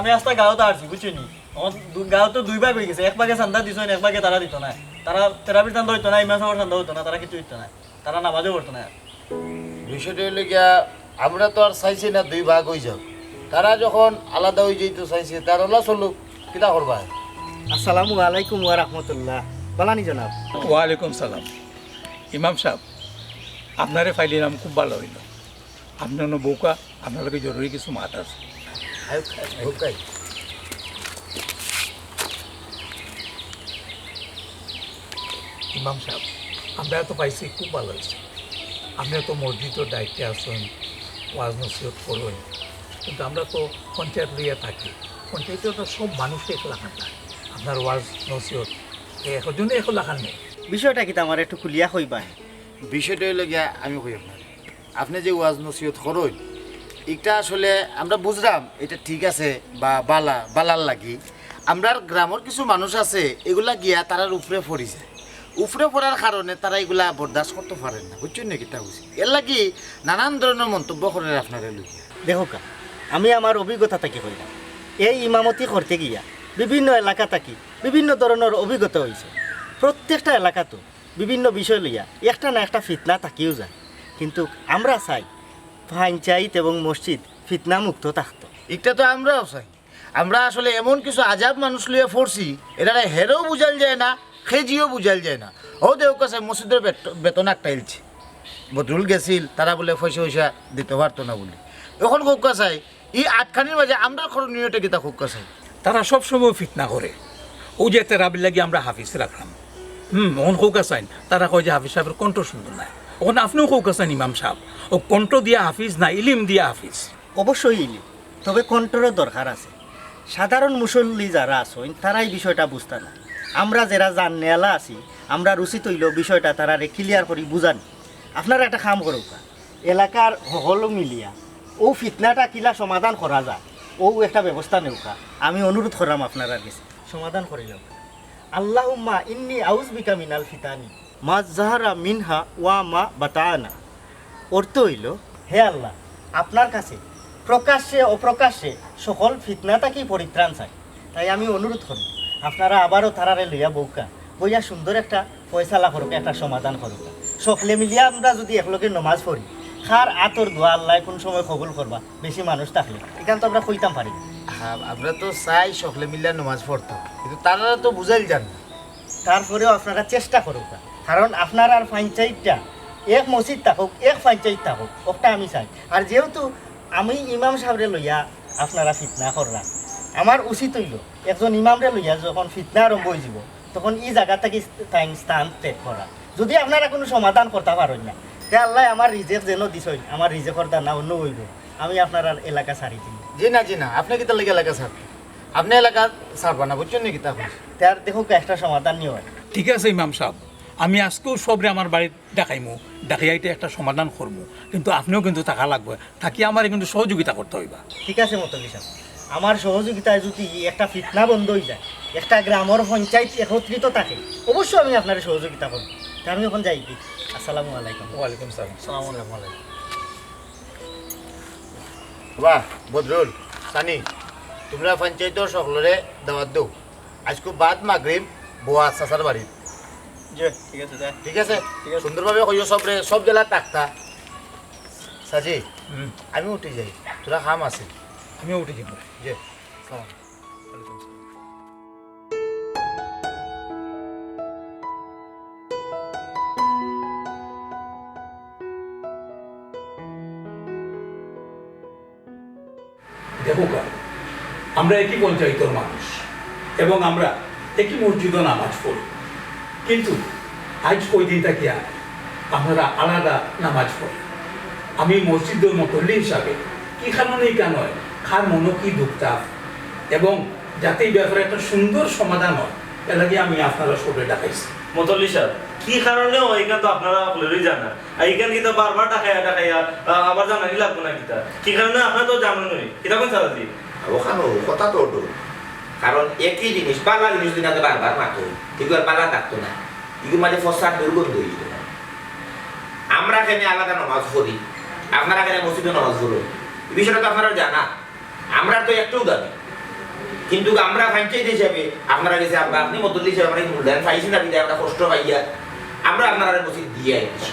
আমি আস্তা গাঁৱত আসছি বুঝছি নি গাঁৱত তো 2 ভাগ হয়ে গেছে 1 ভাগে চান্দা দিছ না 1 ভাগে তারা দিত না তারা তেরাবির চান্দা হইতো না ইমাম সাহেবের চান্দা হইতো না তারা কিছু হইতো না তারা নামাজও পড়তো না বিষয়টা হইলে গিয়া আমরা তো আর চাইছি না 2 ভাগ হয়ে যাও তারা যখন আলাদা হয়ে যাইতো চাইছে তার ওলা চলুক কিতা করবা আসসালামু আলাইকুম ওয়া রাহমাতুল্লাহ বালানি জনাব ওয়ালাইকুম সালাম ইমাম সাহেব আপনারে ফাইলিলাম খুব ভালো হইল আপনার বউকা আপনার লগে জরুরি কিছু মাত আছে ইমাম সাহেব আমরা তো পাইছি খুব ভালো হয়েছে আপনি তো মসজিদের দায়িত্বে আসুন ওয়াজ নসিহত করুন কিন্তু আমরা তো পঞ্চায়েত লইয়া থাকি পঞ্চায়েতে তো সব মানুষকে এক লাখান না আপনার ওয়াজ নসিহত একজনে এক লাখান নেই বিষয়টা কি আমার একটু খুলিয়া কইবা বিষয়টা হইলে গিয়া আমি কই আপনার আপনি যে ওয়াজ নসিহত করেন এটা আসলে আমরা বুঝলাম এটা ঠিক আছে বা বালার লাগি আমরার গ্রামের কিছু মানুষ আছে এগুলা গিয়া তারার উপরে পড়ি যায় উপরে পড়ার কারণে তারা এগুলা বরদাস্ত করতে পারেন না বুঝছেন নাকি তা বুঝি এর লাগি নানান ধরনের মন্তব্য করেন আপনারা লইয়া দেখো কা আমি আমার অভিজ্ঞতা থেকে কইলাম এই ইমামতি করতে গিয়া বিভিন্ন এলাকা থাকি বিভিন্ন ধরনের অভিজ্ঞতা হয়েছে প্রত্যেকটা এলাকাতো বিভিন্ন বিষয় লইয়া একটা না একটা ফিতনা থাকিও যায় কিন্তু আমরা চাই পঞ্চায়েত এবং মসজিদ ফিতনা মুক্ত থাকতো এটা তো আমরাও চাই আমরা আসলে এমন কিছু আজাব মানুষ লইয়া পড়ছি এটা হেরেও বুঝাল যায় না খেজিও বুঝাল যায় না ও দেও কাছে মসজিদের বেতন একটা এলছে বদরুল গেছিল তারা বলে পয়সা দিতে পারতো না বলে এখন খোকা চাই এই আটখানির মাঝে আমরা করণীয়টা কিতা খোকা চাই তারা সবসময় ফিতনা করে ও যে তেরাবির লাগি আমরা হাফিজ রাখলাম ওখান কৌকা চাইন তারা কয় যে হাফিজ সাহেবের কণ্ঠ সুন্দর নাই ওখানে আপনিও কৌকা চাইন ইমাম সাহেব ও কণ্ঠ দিয়া হাফিজ না ইলিম দিয়া হাফিজ অবশ্যই ইলি তবে কন্ট্রোলের দরকার আছে সাধারণ মুসল্লি যারা আছেন তারা এই বিষয়টা বুঝতে না আমরা যারা জানেলা আছি আমরা রুচি তৈল বিষয়টা তারা ক্লিয়ার করে বুঝানি আপনারা একটা কাম করুক এলাকার সকলো মিলিয়া ও ফিতনাটা কিলা সমাধান করা যায় ও একটা ব্যবস্থা নেউকা আমি অনুরোধ করাম আপনারা কাছে সমাধান করে যাও আল্লাহুম্মা ইন্নি আউজ বিকা মিনাল ফিতানি মা জাহারা মিনহা ওয়া মা বাতানা অর্থ হইল হে আল্লাহ আপনার কাছে প্রকাশ্যে অপ্রকাশ্যে সকল ফিতনাটাকেই পরিত্রাণ চাই তাই আমি অনুরোধ করি আপনারা আবারও তারারে লইয়া বউকা বইয়া সুন্দর একটা ফয়সালা করুক একটা সমাধান করুক সকলে মিলিয়া আমরা যদি একলগে নমাজ পড়ি খার আতর দোয়া আল্লাহ কোন সময় কবুল করবা বেশি মানুষ থাকলে এখান তো আমরা কইতাম পারি আমরা তো চাই সকলে মিলিয়া নামাজ পড়তাম কিন্তু তারা তো বুঝাইল যান না তারপরেও আপনারা চেষ্টা করুক কারণ আপনার আর পঞ্চায়েতটা এক মসজিদ থাকুক এক পঞ্চায়েত থাকুক ওটা আমি চাই আর যেহেতু আমি ইমাম সাহেবরে লইয়া আপনারা ফিতনা কররা আমার উচিত হইল একজন ইমামরে লইয়া যখন ফিতনা আরম্ভ হয়ে যাব তখন এই জায়গা থেকে স্থান ত্যাগ করা যদি আপনারা কোনো সমাধান করতে পারেন না তে আল্লাহ আমার রিজেক্ট যেন দিছই আমার রিজেক্টর দানা অন্য হইব আমি আপনার এলাকা ছাড়ি দিই জি না আপনি কিতা লাগে এলাকা ছাড়বেন আপনি এলাকা ছাড়বা না বুঝছেন নাকি তা তার দেখো একটা সমাধান নিয়ে হয় ঠিক আছে ইমাম সাহেব আমি আজকেও সবরে আমার বাড়িত ডাকাইমু ডাকাইতে একটা সমাধান করবো কিন্তু আপনিও কিন্তু টাকা লাগবে থাকি আমার কিন্তু সহযোগিতা করতে হইবা ঠিক আছে মতলি সাহেব আমার সহযোগিতায় যদি একটা ফিতনা বন্ধ হয়ে যায় একটা গ্রামের পঞ্চায়েত একত্রিত থাকে অবশ্যই আমি আপনার সহযোগিতা করব তা আমি এখন যাই কি আসসালামু আলাইকুম ওয়ালাইকুম সালাম আসসালামু আলাইকুম বাহ বদরুল সানি তোমরা পঞ্চায়েতের সকলরে দাওয়াত দাও আজকে বাদ মাগরিব বোয়া চাচার বাড়ি ঠিক আছে ঠিক আছে সুন্দরভাবে কইও সব জেলা টাকতা সাজি আমি উঠে যাই তোরা কাম আছে আমিও উঠে যাবো যে সালাম দেখো আমরা একই পঞ্চায়েতের মানুষ এবং আমরা একই মসজিদে নামাজ পড়ি কিন্তু আজ কয়দিন থাকিয়া আমরা আলাদা নামাজ পড়ি আমি মসজিদের মতল্লি হিসাবে কি কারণেই কেন হয় খার মনো কি দুঃখতাপ এবং যাতে এই ব্যাপারে একটা সুন্দর সমাধান হয় এর লাগে আমি আপনারা সবে ডাকাইছি মতল্লি সাহেব কি কারণে এইখান তো আপনারা সকলেরই জানা আর এইখান কিন্তু বারবার ডাকাইয়া আবার জানানি লাগবো না কিতা কি কারণে আপনারা তো জানানোই কিতা কোন সারাদি ওখানে কথা তো ওটো কারণ একই জিনিস পালা জিনিস যদি না বারবার মাতো এগুলো আর পালা থাকতো না এগুলো মাঝে ফসাদ দুর্গন্ধ হয়ে যেত না আমরা এখানে আলাদা নামাজ পড়ি আপনারা এখানে মসজিদে নামাজ পড়ো এই বিষয়টা তো আপনারা জানা আমরা তো একটু দাবি কিন্তু আমরা পঞ্চায়েত হিসাবে আপনারা গেছে আপনি মতল্লি হিসাবে আমরা মূল্যায়ন পাইছি না বিদায় আমরা কষ্ট পাইয়া আমরা আপনারা মসজিদ দিয়ে আইছি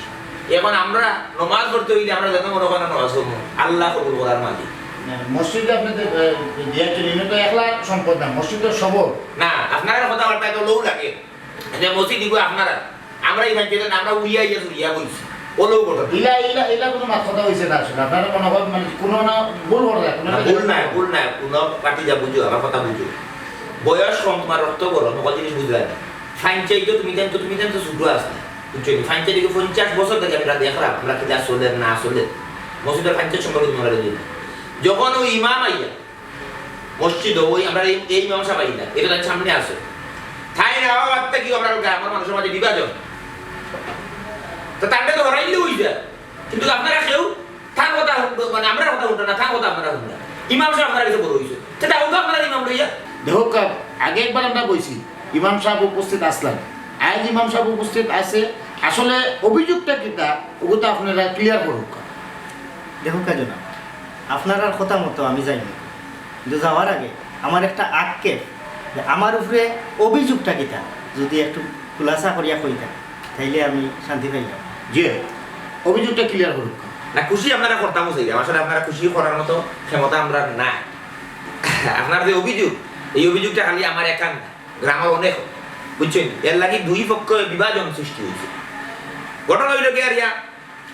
এখন আমরা নমাজ পড়তে হইলে আমরা যত মনে করেন নামাজ পড়বো আল্লাহ কবুল করার মাঝে মসজিদে আপনি দিয়েছেন এটা তো একলা সম্পদ না মসজিদের সবর না আপনারা কথা বলতে তো লোক লাগে যে মসজিদ দিব আপনারা আমরা এই পঞ্চায়েত আমরা উইয়া বলছি ও লোক কথা ইলা কোনো মাত কথা হয়েছে না আসলে আপনারা মনে হয় মানে কোনো না ভুল করে ভুল নাই কোনো পার্টি যা বুঝো আমার কথা বুঝো বয়স কম তোমার অর্থ করো সকল জিনিস বুঝলে না পঞ্চায়েত তুমি জান তো শুধু আসলে বুঝছো পঞ্চায়েতকে 50 বছর থেকে আমরা দেখলাম আমরা কি আসলে না আসলে মসজিদের পঞ্চায়েত সম্পর্কে তোমরা জানো যখন ওই ইমাম আইয়া মসজিদ ওই আমরা এই ইমাম সাহেব আইলা এটা তার সামনে আসে তাই না বাচ্চা কি আমরা গ্রামের মানুষের মাঝে বিভাজন তো তারটা তো হরাইলে হই যায় কিন্তু আপনারা কেউ থান কথা মানে আমরা কথা শুনতে না, থান কথা আপনারা শুনতে না। ইমাম সাহেব আপনারা কাছে বড় হয়েছে, সেটা ওটা আপনারা ইমাম লইয়া দেখো কাপ আগে একবার আমরা বলছি ইমাম সাহেব উপস্থিত আসলাম, আজ ইমাম সাহেব উপস্থিত আছে, আসলে অভিযোগটা কিতা ওগুলো আপনারা ক্লিয়ার করুক। দেখো কাজে না আপনার কথা মতো আমি যাই না, কিন্তু যাওয়ার আগে আমার একটা আক্ষেপ যে আমার উপরে অভিযোগটা কিতা যদি একটু খুলাসা করিয়া কইতা তাইলে আমি শান্তি পাইলাম। যে অভিযোগটা ক্লিয়ার করুক। না খুশি আপনারা করতাম সেই আসলে আপনারা খুশি করার মতো ক্ষমতা আমরা না। আপনার যে অভিযোগ এই অভিযোগটা খালি আমার একান্ত গ্রামের অনেক বুঝছেন, এর লাগি দুই পক্ষ বিভাজন সৃষ্টি হয়েছে। ঘটনা হইল কি আর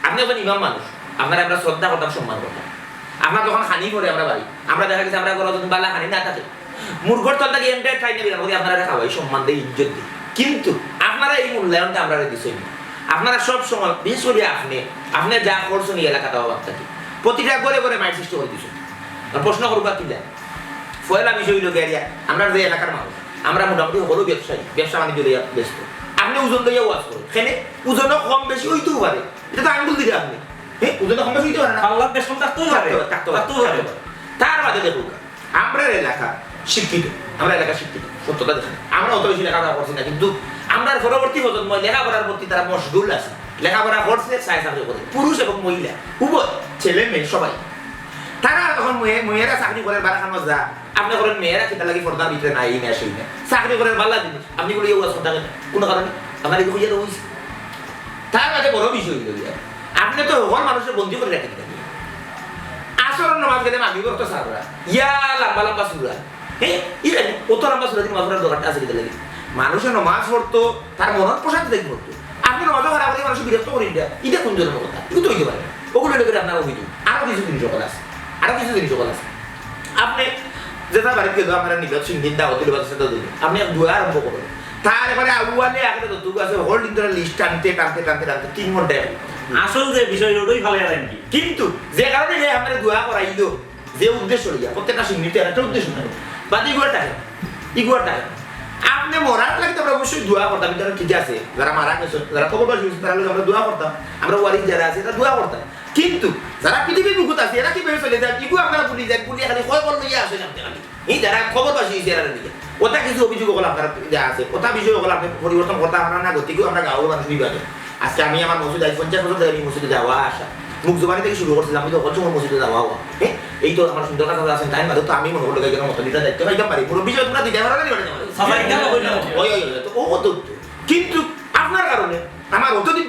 আপনি যখন ইমাম মানুষ আপনারা আমরা শ্রদ্ধা করতাম, সম্মান করতাম। আমরা যখন খানি করে আমরা বাড়ি আমরা দেখা গেছে আমরা কোনো বালা খানি না থাকে মূর্খর তল থেকে এন্টার ঠাই নেবেন আপনারা খাওয়াই সম্মান দিয়ে ইজ্জত দিই, কিন্তু আপনারা এই মূল্যায়নটা আমরা দিচ্ছেন। আপনারা সব সময় বিশেষ করে আপনি যা করছেন এই এলাকাটা অভাব থাকে প্রতিটা করে করে মাইন্ড সৃষ্টি করে দিচ্ছেন। প্রশ্ন করবা কি যায় পয়লা বিষয় হইল গেরিয়া আমরা যে এলাকার মানুষ আমরা মোটামুটি হলো ব্যবসায়ী, ব্যবসা বাণিজ্য লইয়া ব্যস্ত। আপনি ওজন লইয়া ওয়াজ করেন, সেখানে ওজনও কম বেশি হইতেও পারে, এটা তো আঙ্গুল দিলে আপনি হ্যাঁ ওজনও কম বেশি হইতে পারে না, আল্লাহ বেশম থাকতেও পারে। তার বাদে দেখুন আমরা এলাকা শিক্ষিত, আমরা এলাকা শিক্ষিত সত্যতা দেখেন আমরা অত বেশি লেখাপড়া করছি না, কিন্তু আমরা পরবর্তী প্রজন্ম লেখাপড়ার প্রতি তারা মশগুল আছে, লেখাপড়া করছে চাই চাকরি করে, পুরুষ এবং মহিলা উভয় ছেলে মেয়ে সবাই। তারা তখন মেয়েরা চাকরি করে বারাখান যা আপনি করেন মেয়েরা সেটা লাগে পর্দার ভিতরে নাই না সেই না চাকরি করে ভালো জিনিস আপনি বলে ইউ আসতে থাকেন কোনো কারণে আপনার এগুলো হইয়া রয়েছে। তার কাছে বড় বিষয় হইল আপনি তো হল মানুষের বন্দি করে রাখেন আসর নামাজ গেলে মাগি করতো সারা ইয়া লম্বা লম্বা সুরা হ্যাঁ ইয়ে কত লম্বা সুরা নামাজ পড়ার দরকারটা আছে কিনা লাগে মানুষের নামাজ পড়তো তার মনের প্রসাদ দেখে পড়তো। আপনি নামাজ পড়া করে মানুষ বিরক্ত করেন এটা কোন জনের কথা কিন্তু হইতে পারে ওগুলো করে আপনার অভিযোগ। আরো কিছু জিনিস সকল আছে, আরো কিছু জিনিস সকল আছে। আপনি যেটা বাড়ি গেল আপনারা নিবেন সিংহিন্দা হতে পারছে তো আপনি দুয়া আরম্ভ করবেন তারপরে আগুয়ালে আগে তো আছে হোল্ডিং ধরে লিস্ট টানতে টানতে টানতে টানতে 3 ঘন্টা আসল যে বিষয় ওটাই ভালো লাগে কি, কিন্তু যে কারণে যে আমরা দোয়া করাইলো যে উদ্দেশ্য লইয়া প্রত্যেকটা সিংহিতে একটা উদ্দেশ্য থাকে বাদ ইগুয়ারটা আপনি মরার লাগে তো আমরা অবশ্যই দোয়া করতাম, কিন্তু ঠিক আছে যারা মারা গেছে যারা কবরবাসী হয়েছে তারা আমরা দোয়া করতাম, আমরা ওয়ারিস যারা আছে তারা দোয়া করতাম। কিন্তু যারা পৃথিবীর মুখত আছে এরা কি ভেবে চলে যায় ইগু আপনারা ভুলি যায় ভুলিয়ে খালি কয় বল লইয়া আসেন আপনি খালি এই যারা খবরবাসী হয়েছে এরা দিকে ওটা কিছু অভিযোগ হল আপনার যা আছে ওটা বিষয় হল আপনি পরিবর্তন করতে আমরা না গতিকেও আমরা গাঁওয়ের মানুষ বিভাগে আজকে আমি আমার মসজিদ 50 বছর ধরে আমি মসজিদে যাওয়া আসা মুখ জবানি থেকে শুরু করছিলাম, আমি তো কত সময় মসজিদে যাওয়া হওয়া হ্যাঁ এই তো আমার সুন্দর কথা আছেন তাই মাঝে তো আমি মনে করলো গেলাম মতো দিতে দায়িত্ব পাইতাম পারি পুরো বিষয় তোমরা দিতে পারো না তো ও তো কিন্তু আপনার কারণে আমার অত্যধিক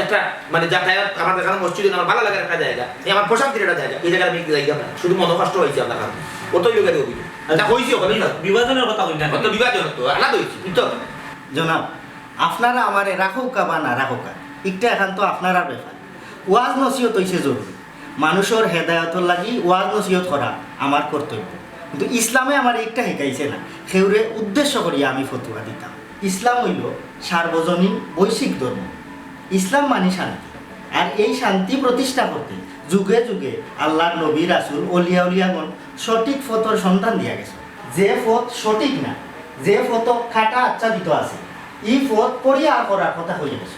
একটা মানে যাতায়াত আমার এখানে মসজিদে আমার ভালো লাগার একটা জায়গা এই আমার প্রশান্তির একটা জায়গা এই জায়গায় আমি যাইতাম না, শুধু মনোকষ্ট হয়েছে আপনার কারণে ওটাই লোকের অভিযোগ এটা হয়েছে ওখানে বিভাজনের কথা কই না তো বিভাজন তো আলাদা হয়েছে কিন্তু জনাব আপনারা আমারে রাখোকা বা না রাখোকা একটা এখন তো আপনারা ব্যাপার। ওয়াজ নসিহত হইছে জরুরি, মানুষের হেদায়তর লাগি ওয়াজ নসিহত করা আমার কর্তব্য, কিন্তু ইসলামে আমার একটা শিকাইছে না সেউরে উদ্দেশ্য করি আমি ফতুয়া দিতাম। ইসলাম হইল সার্বজনীন বৈশ্বিক ধর্ম, ইসলাম মানে শান্তি, আর এই শান্তি প্রতিষ্ঠা করতে যুগে যুগে আল্লাহর নবী রাসূল অলিয়া উলিয়াগণ সঠিক ফতর সন্তান দিয়া গেছে। যে ফত সঠিক না, যে ফত খাটা আচ্ছাদিত আছে এই ফত পরিহার করার কথা হয়ে গেছে।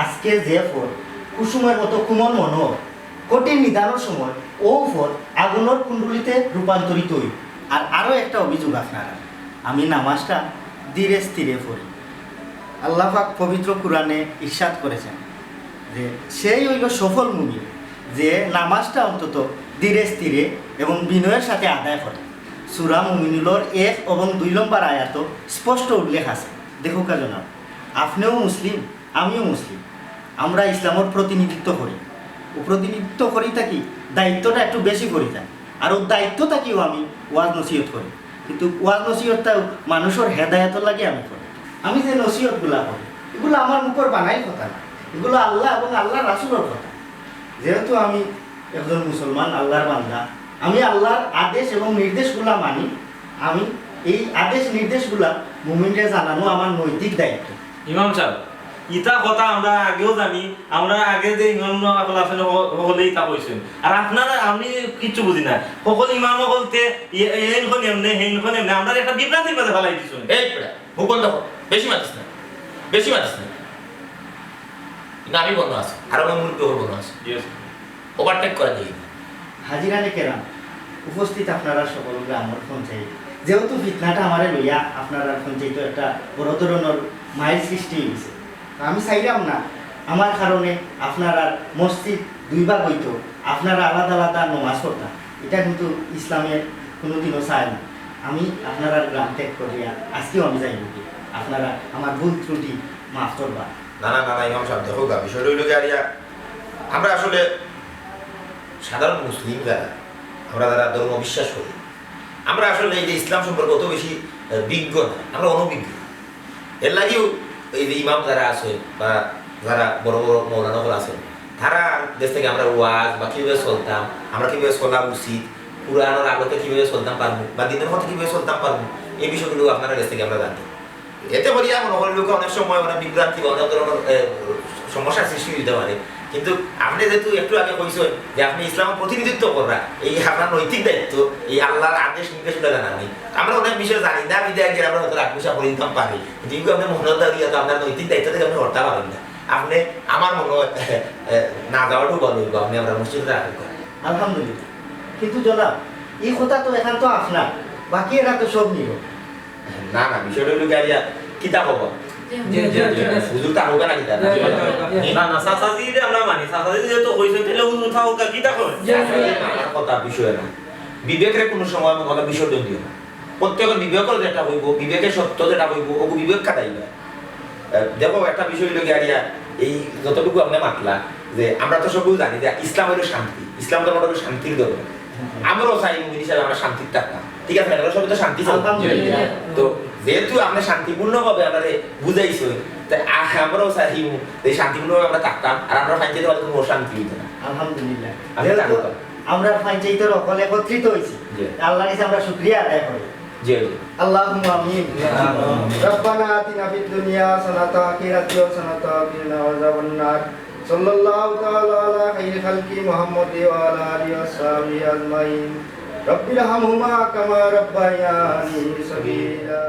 আজকে যে ফত কুসুমের মতো কুমল মনোহর কঠিন নিদানের সময় ও ফত আগুনের কুণ্ডলিতে রূপান্তরিত হই। আর আরও একটা অভিযোগ আপনারা, আমি নামাজটা ধীরে স্থিরে পড়ি। আল্লাহ পাক পবিত্র কোরআনে ইরশাদ করেছেন যে সেই হইল সফল মুমিন যে নামাজটা অন্তত ধীরে স্থিরে এবং বিনয়ের সাথে আদায় করে। সূরা মুমিনুলের 1 এবং 2 নম্বর আয়াত স্পষ্ট উল্লেখ আছে। দেখো কাজনা আপনিও মুসলিম আমিও মুসলিম, আমরা ইসলামের প্রতিনিধিত্ব করি, ও প্রতিনিধিত্ব করি থাকি দায়িত্বটা একটু বেশি করি যায়, আর ওর দায়িত্ব থাকিও আমি ওয়াজ নসিহত করি, কিন্তু ওয়াজ নসিহতটাও মানুষের হেদায়তর লাগে আমি করি। আমি যে নসিহতগুলা করি এগুলো আমার মুখের বানাই কথা না, এগুলো আল্লাহ এবং আল্লাহ রাসূলের কথা। যেহেতু আমি একজন মুসলমান আল্লাহর বান্দা, আমি আল্লাহর আদেশ এবং নির্দেশগুলা মানি, আমি এই আদেশ নির্দেশগুলা মুমিনকে জানানো আমার নৈতিক দায়িত্ব। ইমাম সাহেব ইটা কথা আমরা আগেও জানি, আমরা আগে যে ইমাম আছেন সকলেই তা কইছেন, আর আপনারা আমি কিচ্ছু বুঝি না সকল ইমাম বলতে এইখন এমনি সেইখন এমনি আমরা একটা বিভ্রান্তির মধ্যে ফেলাই দিচ্ছেন। এই ভূগোল দেখো বেশি মাতিস না বেশি মাতিস না কিন্তু আমি বন্ধ আছি আর আমার মুরব্বী বন্ধ আছে ওভারটেক করা যায় না। হাজিরানে কেরাম উপস্থিত আপনারা সকল গ্রামের পঞ্চায়েত যেহেতু ফিতনাটা আমারে লইয়া আপনারা পঞ্চায়েত একটা বড় ধরনের মাইল সৃষ্টি হয়েছে আমি চাইলাম না আমার কারণে আপনারা মসজিদ দুই ভাগ হইতো আপনারা আলাদা আলাদা নমাজ পড়তাম এটা কিন্তু ইসলামের কোনোদিনও চায় না আমি আপনারা গ্রাম ত্যাগ করিয়া আজকেও আমি যাই আপনারা আমার ভুল ত্রুটি মাফ করবা। না না না না ইমাম সাহেব দেখো গা বিষয়টা হইল গিয়া আমরা আসলে সাধারণ মুসলিম যারা আমরা যারা ধর্ম বিশ্বাস করি আমরা আসলে এই যে ইসলাম সম্পর্কে অত বেশি বিজ্ঞ না, আমরা অনভিজ্ঞ। এর লাগেও এই যে ইমাম যারা আছে বা যারা বড় বড় মৌলানাগুলো আছেন তারা দেশ থেকে আমরা ওয়াজ বা কীভাবে চলতাম, আমরা কীভাবে চলা উচিত, পুরানোর আলোতে কীভাবে চলতাম পারবো বা দিনের মধ্যে কীভাবে চলতাম পারবো, এই বিষয়গুলো আপনারা দেশ থেকে আমরা জানতাম। এতে করিয়া মনে করেন লোকে অনেক সময় অনেক বিভ্রান্তি বা অনেক ধরনের সমস্যার সৃষ্টি হতে পারে। কিন্তু আপনি যেহেতু একটু আগে কইছেন যে আপনি ইসলামের প্রতিনিধিত্ব করা, এই আপনার নৈতিক দায়িত্ব, এই আল্লাহর আদেশ নির্দেশগুলো জানানি। আমরা অনেক বিষয় জানি না, আমি দেখি আমরা হয়তো রাগ পয়সা করে ইনকাম পারি, কিন্তু আপনি মহনতা দিয়ে তো আপনার নৈতিক দায়িত্ব থেকে আপনি হরতে পারেন না। আপনি আমার মনে হয় না যাওয়াটাও ভালো হইব, আপনি আমরা মসজিদে রাখবেন। আলহামদুলিল্লাহ, কিন্তু জনাব এই কথা তো এখন তো আপনার, বাকি এরা তো সব নিব। না না বিষয়টা হইল গাড়িয়া কিতাব হবো হুজুর তা হোক না কিতাব না না সাসাজি আমরা মানি, সাসাজি যেহেতু কইছে তাহলে হুজুর থাকুক কি দেখো আমার কথা বিষয় না, বিবেকের কোনো সময় আমার কথা বিসর্জন দিও না। প্রত্যেকের বিবেকের যেটা হইব, বিবেকের সত্য যেটা হইব ওগু বিবেক কাটাই না। দেখো একটা বিষয় হইল গিয়া এই যতটুকু আপনি মাতলা যে আমরা তো সবই জানি যে ইসলাম হইল শান্তি, ইসলাম ধর্মটা হইল শান্তির ধর্ম। আমরাও চাই মুমিন হিসাবে আমরা শান্তির থাকতাম, ঠিক আছে? আমরা সবাই তো শান্তি চাই। তো যেহেতু আপনি শান্তিপূর্ণভাবে আমরা বুঝাইছো, তাই আমরাও চাই এই শান্তিপূর্ণভাবে আমরা থাকতাম, আর আমরা পঞ্চায়েতের মধ্যে কোনো অশান্তি হইতো না। আলহামদুলিল্লাহ, আমি যেহেতু আমরা পঞ্চায়েতের সকল একত্রিত হয়েছি, আল্লাহর কাছে আমরা শুকরিয়া আদায় করি। জি জি اللهم آمين. ربنا آتنا في الدنيا حسنة وفي الآخرة حسنة وقنا عذاب النار. صلى الله تعالى على خير خلق محمد وعلى آله وصحبه أجمعين. رب ارحمهما كما ربياني صغيرا.